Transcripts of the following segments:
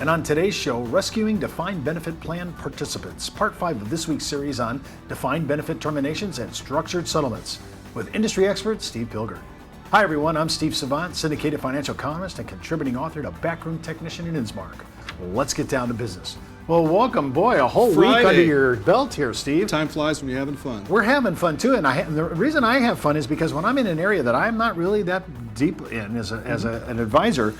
And on today's show, rescuing defined benefit plan participants, part 5 of this week's series on defined benefit terminations and structured settlements with industry expert Steve Pilger. Hi everyone, I'm Steve Savant, syndicated financial columnist and contributing author to Backroom Technician in Innsmark. Let's get down to business. Well, welcome, boy, a whole week under your belt here, Steve. Time flies when you're having fun. We're having fun too, and the reason I have fun is because when I'm in an area that I'm not really that deep in as an advisor,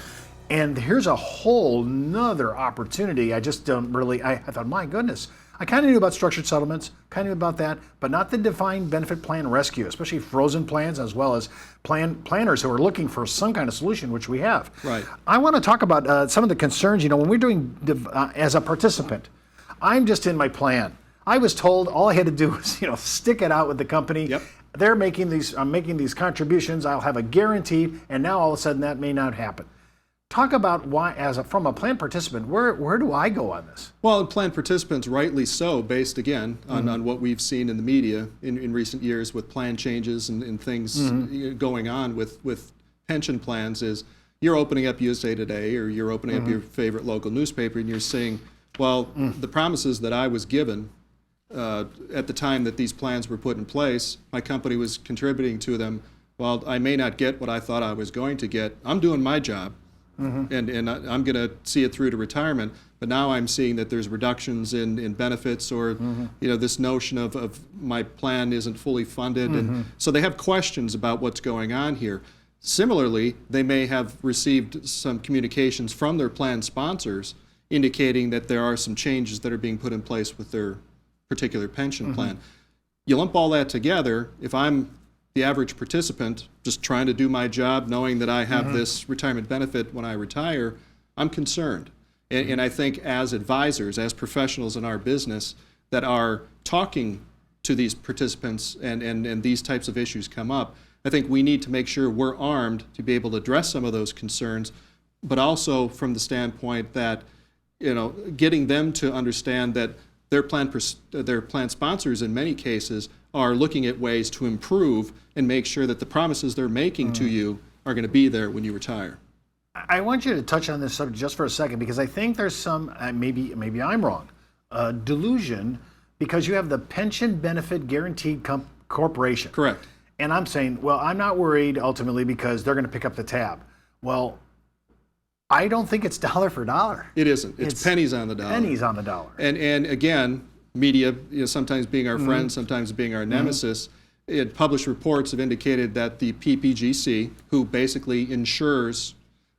and here's a whole nother opportunity. I just don't really, I thought, my goodness, I kind of knew about structured settlements, kind of about that, but not the defined benefit plan rescue, especially frozen plans as well as planners who are looking for some kind of solution, which we have. Right. I want to talk about some of the concerns, when we're doing, as a participant, I'm just in my plan. I was told all I had to do was, stick it out with the company. Yep. They're making these, I'm making these contributions, I'll have a guarantee, and now all of a sudden that may not happen. Talk about why, from a plan participant, where do I go on this? Well, plan participants, rightly so, based again on what we've seen in the media in recent years with plan changes and things going on with pension plans, is you're opening up USA Today or you're opening up your favorite local newspaper and you're saying, well, the promises that I was given at the time that these plans were put in place, my company was contributing to them. While I may not get what I thought I was going to get, I'm doing my job. And I'm going to see it through to retirement, but now I'm seeing that there's reductions in benefits, or this notion of my plan isn't fully funded, and so they have questions about what's going on here. Similarly, they may have received some communications from their plan sponsors indicating that there are some changes that are being put in place with their particular pension plan. You lump all that together, if I'm the average participant just trying to do my job, knowing that I have this retirement benefit when I retire, I'm concerned. And I think as advisors, as professionals in our business that are talking to these participants and these types of issues come up, I think we need to make sure we're armed to be able to address some of those concerns, but also from the standpoint that, getting them to understand that their plan sponsors in many cases are looking at ways to improve and make sure that the promises they're making to you are going to be there when you retire. I want you to touch on this subject just for a second, because I think there's some, maybe I'm wrong, delusion, because you have the Pension Benefit Guaranteed Corporation. Correct. And I'm saying, well, I'm not worried ultimately because they're going to pick up the tab. Well, I don't think it's dollar for dollar. It isn't. It's pennies on the dollar. Pennies on the dollar. And again, media, sometimes being our friend, sometimes being our nemesis, it published reports have indicated that the PPGC, who basically ensures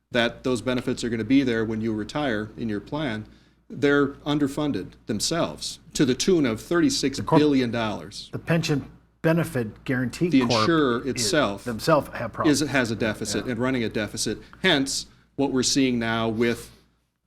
that those benefits are going to be there when you retire in your plan, they're underfunded themselves to the tune of $36 billion. The Pension Benefit Guarantee The insurer itself themselves have problems. has a deficit and running a deficit. Hence, what we're seeing now with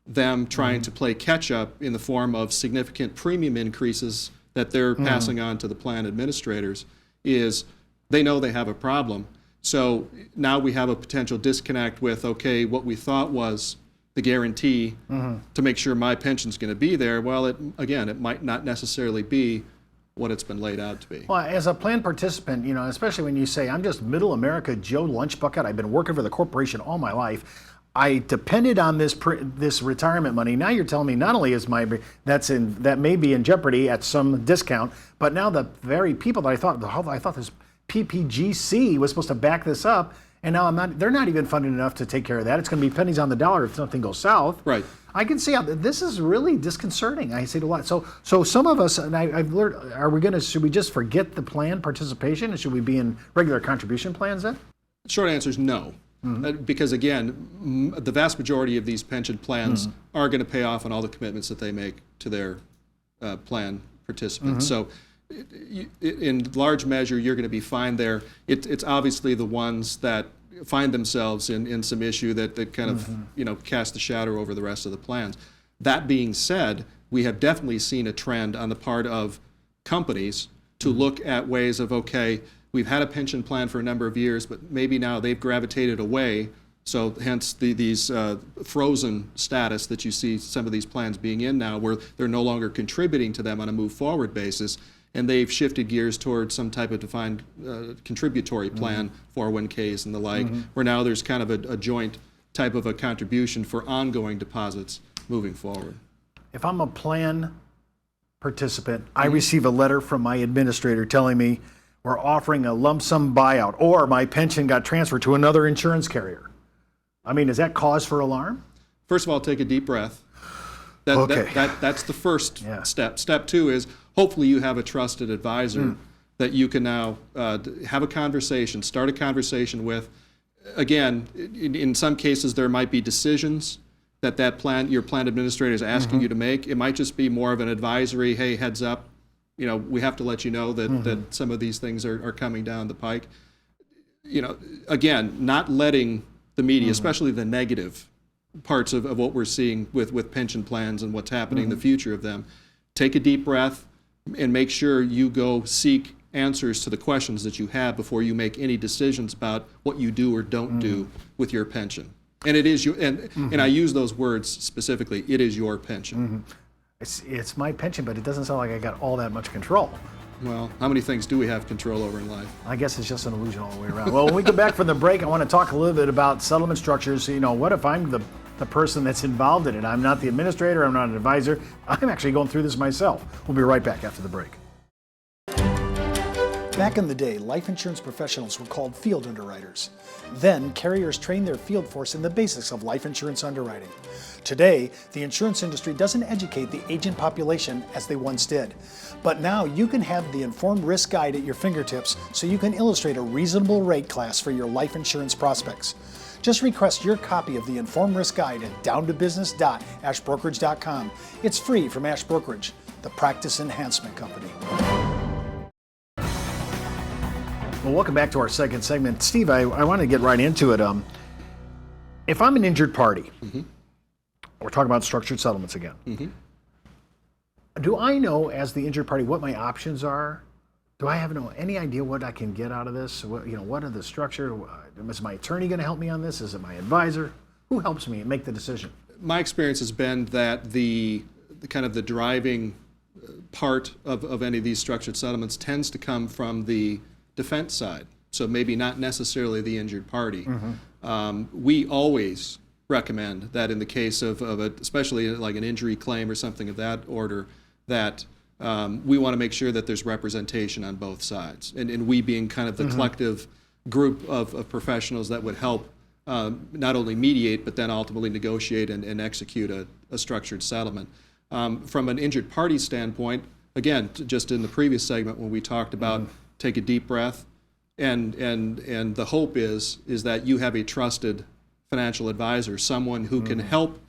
them trying to play catch up in the form of significant premium increases that they're passing on to the plan administrators is they know they have a problem. So now we have a potential disconnect with, okay, what we thought was the guarantee to make sure my pension's going to be there. Well, it might not necessarily be what it's been laid out to be. Well, as a plan participant, especially when you say, I'm just middle America Joe Lunchbucket, I've been working for the corporation all my life, I depended on this retirement money. Now you're telling me not only is that may be in jeopardy at some discount, but now the very people that I thought this PPGC was supposed to back this up, and now they're not even funded enough to take care of that. It's going to be pennies on the dollar if something goes south. Right. I can see how this is really disconcerting. I see it a lot. So some of us, and I've learned, should we just forget the plan participation, and should we be in regular contribution plans then? Short answer is no. Because again, the vast majority of these pension plans are going to pay off on all the commitments that they make to their plan participants. So in large measure, you're going to be fine there. It's obviously the ones that find themselves in some issue that kind of cast a shadow over the rest of the plans. That being said, we have definitely seen a trend on the part of companies to look at ways of, okay, we've had a pension plan for a number of years, but maybe now they've gravitated away. So hence these frozen status that you see some of these plans being in now, where they're no longer contributing to them on a move forward basis, and they've shifted gears towards some type of defined contributory plan, 401ks and the like, where now there's kind of a joint type of a contribution for ongoing deposits moving forward. If I'm a plan participant, I receive a letter from my administrator telling me we're offering a lump sum buyout, or my pension got transferred to another insurance carrier. I mean, is that cause for alarm? First of all, take a deep breath. That's the first step. Step two is hopefully you have a trusted advisor that you can now have a conversation, start a conversation with. Again, in some cases there might be decisions that your plan administrator is asking you to make. It might just be more of an advisory, hey, heads up, we have to let you know that some of these things are coming down the pike. Again, not letting the media, especially the negative parts of what we're seeing with pension plans and what's happening in the future of them, take a deep breath and make sure you go seek answers to the questions that you have before you make any decisions about what you do or don't do with your pension. And it is and I use those words specifically, it is your pension. It's my pension, but it doesn't sound like I got all that much control. Well, how many things do we have control over in life? I guess it's just an illusion all the way around. Well, when we come back from the break, I want to talk a little bit about settlement structures. What if I'm the person that's involved in it? I'm not the administrator, I'm not an advisor. I'm actually going through this myself. We'll be right back after the break. Back in the day, life insurance professionals were called field underwriters. Then, carriers trained their field force in the basics of life insurance underwriting. Today, the insurance industry doesn't educate the agent population as they once did. But now you can have the Informed Risk Guide at your fingertips so you can illustrate a reasonable rate class for your life insurance prospects. Just request your copy of the Informed Risk Guide at downtobusiness.ashbrokerage.com. It's free from Ash Brokerage, the practice enhancement company. Well, welcome back to our second segment. Steve, I want to get right into it. If I'm an injured party, we're talking about structured settlements again. Do I know, as the injured party, what my options are? Do I have any idea what I can get out of this? What are the structure? Is my attorney going to help me on this? Is it my advisor? Who helps me make the decision? My experience has been that the kind of the driving part of any of these structured settlements tends to come from the defense side, so maybe not necessarily the injured party. We always recommend that in the case of especially like an injury claim or something of that order, that we want to make sure that there's representation on both sides, and we being kind of the collective group of professionals that would help not only mediate but then ultimately negotiate and execute a structured settlement. From an injured party standpoint, again, just in the previous segment when we talked about take a deep breath, and the hope is that you have a trusted financial advisor, someone who can help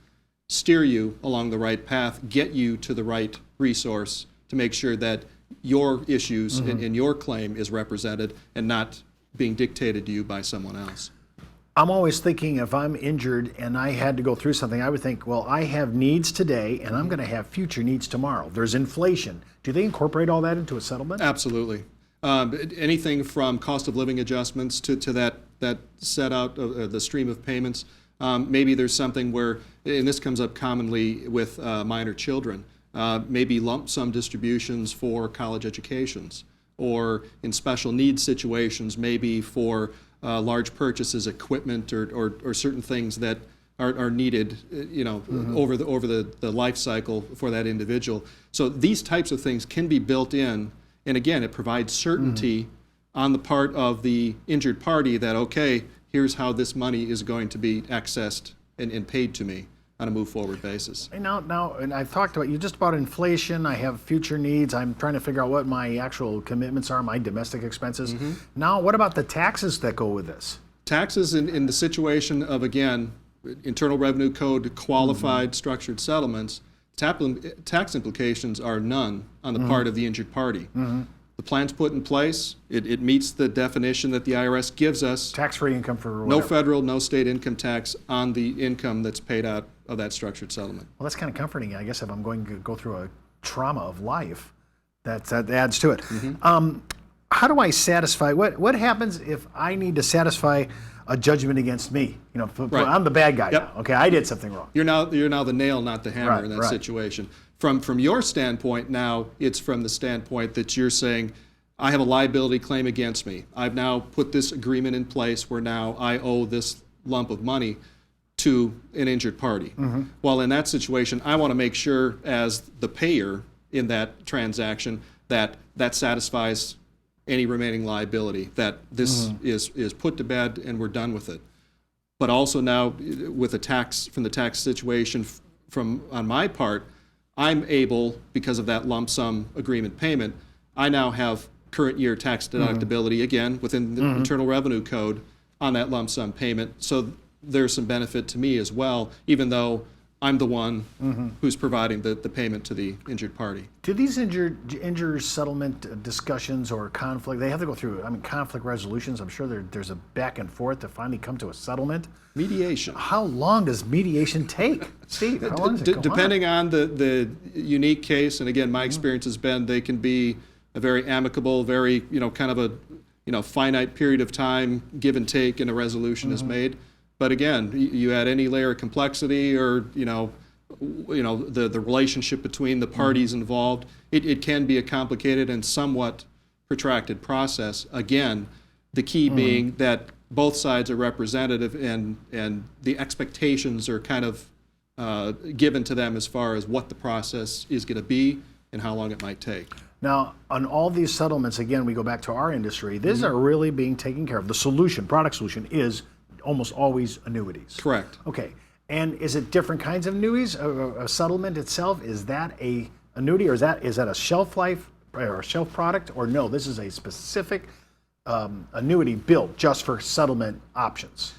steer you along the right path, get you to the right resource to make sure that your issues and your claim is represented and not being dictated to you by someone else. I'm always thinking if I'm injured and I had to go through something, I would think, well, I have needs today and I'm going to have future needs tomorrow. There's inflation. Do they incorporate all that into a settlement? Absolutely. Anything from cost of living adjustments to that set out of the stream of payments. Maybe there's something where, and this comes up commonly with minor children, maybe lump sum distributions for college educations, or in special needs situations, maybe for large purchases, equipment, or certain things that are needed, over the life cycle for that individual. So these types of things can be built in. And again, it provides certainty on the part of the injured party that, okay, here's how this money is going to be accessed and paid to me on a move forward basis. Now, and I've talked about you just about inflation. I have future needs. I'm trying to figure out what my actual commitments are, my domestic expenses. Now, what about the taxes that go with this? Taxes in the situation of, again, Internal Revenue Code qualified structured settlements, tax implications are none on the part of the injured party. The plan's put in place. It meets the definition that the IRS gives us. Tax-free income for whatever. No federal, no state income tax on the income that's paid out of that structured settlement. Well, that's kind of comforting, I guess, if I'm going to go through a trauma of life. That adds to it. How do I satisfy, what happens if I need to satisfy a judgment against me? I'm the bad guy now. Okay, I did something wrong. You're now the nail, not the hammer in that situation. From your standpoint now, it's from the standpoint that you're saying, I have a liability claim against me. I've now put this agreement in place where now I owe this lump of money. to an injured party. Well, in that situation, I want to make sure as the payer in that transaction that that satisfies any remaining liability, that this is put to bed and we're done with it. But also now with the tax situation on my part, I'm able, because of that lump sum agreement payment, I now have current year tax deductibility, again, within the Internal Revenue Code on that lump sum payment. So there's some benefit to me as well, even though I'm the one who's providing the payment to the injured party. Do these injured settlement discussions or conflict, they have to go through, conflict resolutions? I'm sure there's a back and forth to finally come to a settlement. Mediation. How long does mediation take, Steve? How long does it go Depending on the unique case, and again, my experience has been they can be a very amicable, very, kind of a, finite period of time, give and take, and a resolution is made. But again, you add any layer of complexity or, the relationship between the parties involved, it can be a complicated and somewhat protracted process. Again, the key being that both sides are representative and the expectations are kind of given to them as far as what the process is going to be and how long it might take. Now, on all these settlements, again, we go back to our industry, these are really being taken care of. The product solution is almost always annuities. Correct. Okay. And is it different kinds of annuities? A settlement itself, is that a annuity, or is that a shelf life or a shelf product? Or no, this is a specific annuity built just for settlement options?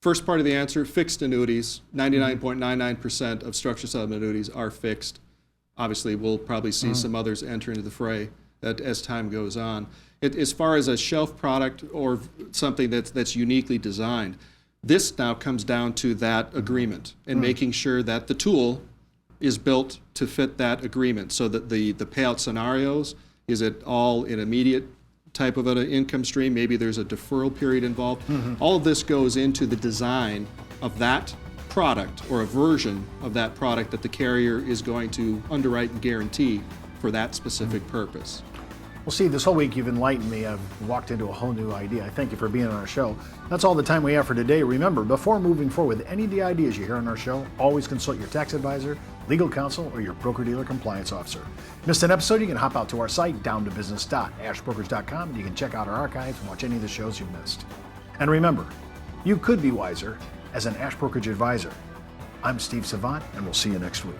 First part of the answer, fixed annuities. 99.99% of structured settlement annuities are fixed. Obviously, we'll probably see some others enter into the fray as time goes on. As far as a shelf product or something that's uniquely designed, this now comes down to that agreement and making sure that the tool is built to fit that agreement, so that the payout scenarios, is it all an immediate type of an income stream? Maybe there's a deferral period involved. All of this goes into the design of that product or a version of that product that the carrier is going to underwrite and guarantee for that specific purpose. Well, Steve, this whole week you've enlightened me. I've walked into a whole new idea. I thank you for being on our show. That's all the time we have for today. Remember, before moving forward with any of the ideas you hear on our show, always consult your tax advisor, legal counsel, or your broker-dealer compliance officer. Missed an episode? You can hop out to our site, downtobusiness.ashbrokerage.com, and you can check out our archives and watch any of the shows you've missed. And remember, you could be wiser as an Ash Brokerage advisor. I'm Steve Savant, and we'll see you next week.